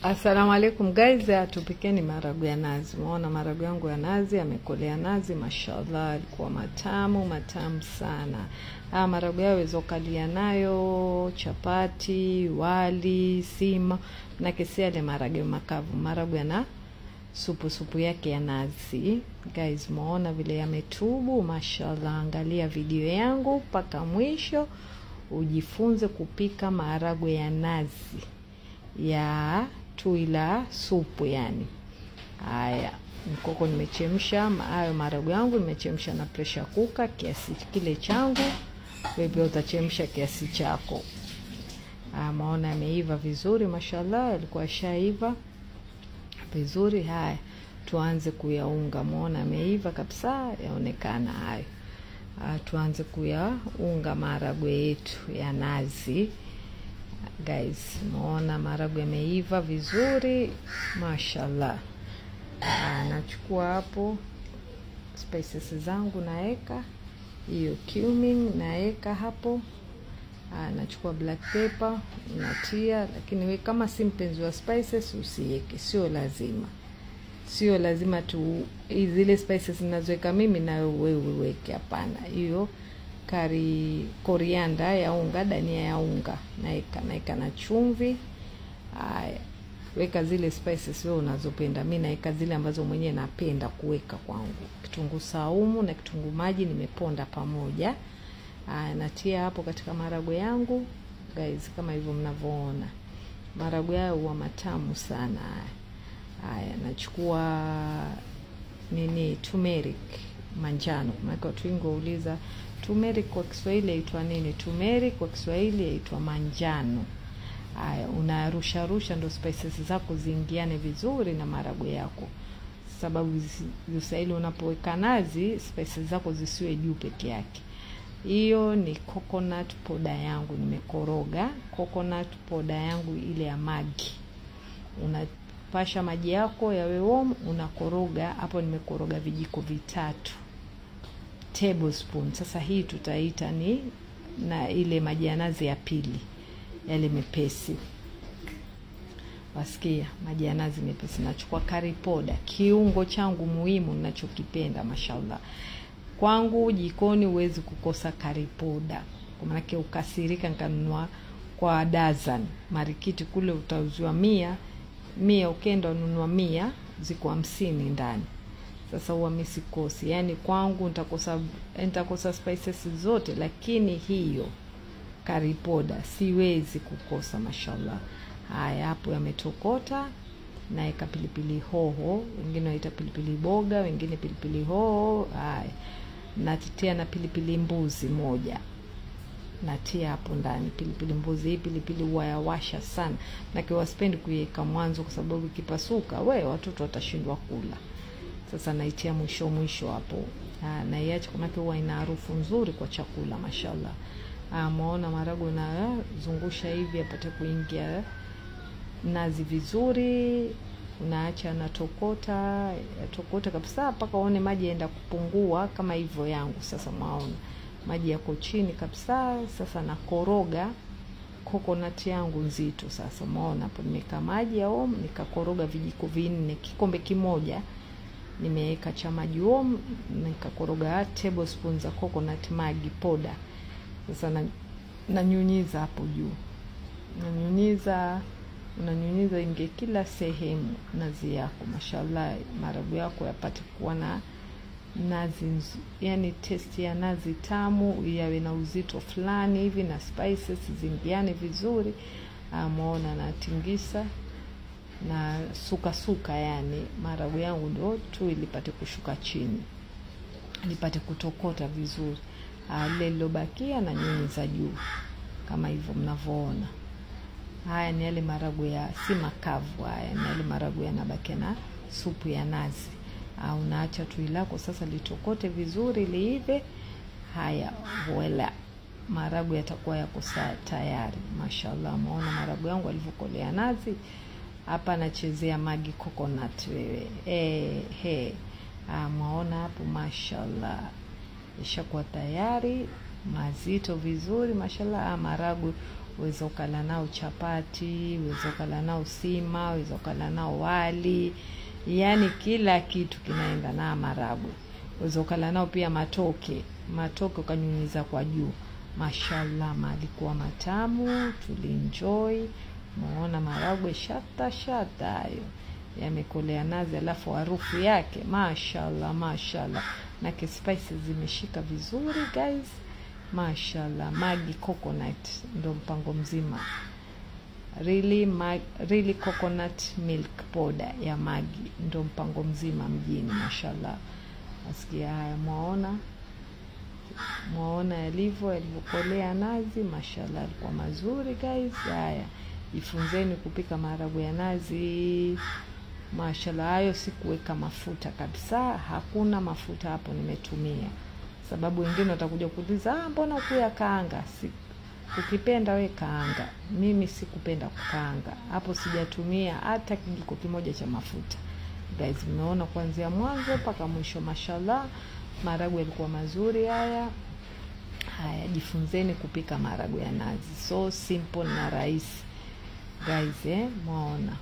Assalamu alaikum guys, tupikeni maharagwe ya nazi. Unaona maharagwe yangu ya nazi yamekolea nazi, mashallah, alikuwa matamu sana. Maharagwe yaweza kulia nayo chapati, wali, sima, na kesi yale maharagwe makavu. Maharagwe na supu yake ya nazi. Guys, muona vile yametubu, mashallah. Angalia video yangu mpaka mwisho ujifunze kupika maharagwe ya nazi ya tuila supu yani. Haya, mkoko nimechemsha, hayo maharagwe yangu nimechemsha na pressure cooker kiasi kile changu. Wewe utachemsha kiasi chako. Maona yameiva vizuri, mashallah, yalikuwa shaiva vizuri. Haya, tuanze kuyaunga. Muona yameiva kabisa, yaonekana hayo. Tuanze kuyaunga maharagwe yetu ya nazi. Guys, muona maharagwe yameiva vizuri, mashallah. Nachukua hapo spices zangu, naeka hiyo cumin, naeka hapo. Nachukua black pepper, natia, lakini wewe kama si mpenzi wa spices usiweke, sio lazima tu zile spices ninazoweka mimi na wewe uweke, hapana. Hiyo coriander ya unga, dania ya unga, naeka na chumvi. Haya, weka zile spices wewe unazopenda. Mimi naeka zile ambazo mwenyewe napenda kuweka kwangu. Kitunguu saumu na kitunguu maji nimeponda pamoja. Natia hapo katika maharagwe yangu. Guys, kama hivyo mnavyoona, maharagwe yao huwa matamu sana. Haya, nachukua turmeric manjano. Maana watu wengi wauliza turmeric kwa Kiswahili yaitwa nini? Turmeric kwa Kiswahili yaitwa manjano. Haya, unarusha ndo spices zako ziingiane vizuri na maharagwe yako. Sababu Kiswahili unapoweka nazi, spices zako zisiwe juu peke yake. Hiyo ni coconut powder yangu, nimekoroga coconut powder yangu ile ya Maggi. Unapasha maji yako yawe warm, unakoroga hapo. Nimekoroga vijiko 3 tablespoon. Sasa hii tutaita ni na ile maji ya nazi ya pili, yale mepesi. Wasikia, maji ya nazi mepesi. Nachukua curry powder, kiungo changu muhimu ninachokipenda, mashallah. Kwangu jikoni huwezi kukosa curry powder. Kwa maana yake ukasirika nikanunua kwa dozen. Marikiti kule utauziwa 100, ukenda ununua 100, ziko 50 ndani. Sasa huwa mimi sikosi. Yani kwangu nitakosa spices zote, lakini hiyo curry powder siwezi kukosa, mashallah. Haya, hapo yametokota. Naeka pilipili hoho, wengine waita pilipili boga, wengine pilipili hoho. Haya, natia na pilipili mbuzi moja. Natia hapo ndani pilipili mbuzi. Hii pilipili huwa yawasha sana, na kwa sipendi kuiweka mwanzo kwa sababu ikipasuka watoto watashindwa kula. Sasa naitia mwisho hapo. Naiacha kwa maana huwa ina harufu nzuri kwa chakula, mashallah. Muona maharagwe na zungusha hivi apate kuingia nazi vizuri. Unaacha yatokota kabisa mpaka uone maji yaenda kupungua kama hivyo yangu. Sasa maona maji yako chini kabisa. Sasa nakoroga coconut yangu nzito. Sasa muona hapo nimeka maji ya warm, nikakoroga vijiko 4, kikombe kimoja nimeweka cha maji warm, nikakoroga tablespoon za coconut Maggi powder. Sasa nanyunyiza hapo juu. Unanyunyiza inge kila sehemu nazi yako, mashallah. Maharagwe yako yapate kuwa na nazi yani taste ya nazi tamu, yawe na uzito fulani hivi, na spices zingiane vizuri. Muona natingisa na suka yani maharagwe yangu ndio tu ilipate kushuka chini, ilipate kutokota vizuri. Ile lilobakia na nyunyiza juu kama hivyo mnavyoona. Haya ni yale maharagwe ya si makavu. Haya ni yale maharagwe yanabaki na supu ya nazi. Unaacha tu ilako sasa litokote vizuri, liive. Haya, voila, maharagwe yatakuwa yako tayari, mashallah. Muona maharagwe yangu yalivyokolea nazi. Hapa nachezea Maggi coconut wewe. Muona hapo, mashallah, ishakuwa tayari, mazito vizuri, mashallah. Maharagwe Uweza ukala nao chapati, uweza ukala nao sima, uweza ukala nao wali. Yani kila kitu kinaenda na maharagwe. Uweza ukala nao pia matoke ukanyunyiza kwa juu. Mashallah, malikuwa matamu, tulienjoy. Muona maharagwe shata hayo. Yamekolea nazi, alafu harufu yake mashallah. Na spices zimeshika vizuri guys. Mashallah, Maggi coconut ndo mpango mzima. Really coconut milk powder ya Maggi ndo mpango mzima mjini. Mashallah. Asikia haya, muona yalivyokolea nazi. Mashallah, alikuwa mazuri guys. Haya, jifunzeni kupika maharagwe ya nazi. Mashallah, hayo sikuweka mafuta kabisa. Hakuna mafuta hapo nimetumia. Sababu wengine watakuja kuuliza, mbona ukuyakaanga? Ukipenda we kaanga. Mimi sikupenda kukaanga. Hapo sijatumia hata kijiko kimoja cha mafuta. Guys, mmeona kuanzia mwanzo mpaka mwisho. Mashallah, maharagwe yalikuwa mazuri haya. Jifunzeni kupika maharagwe ya nazi. So simple na rahisi. Guys, muona.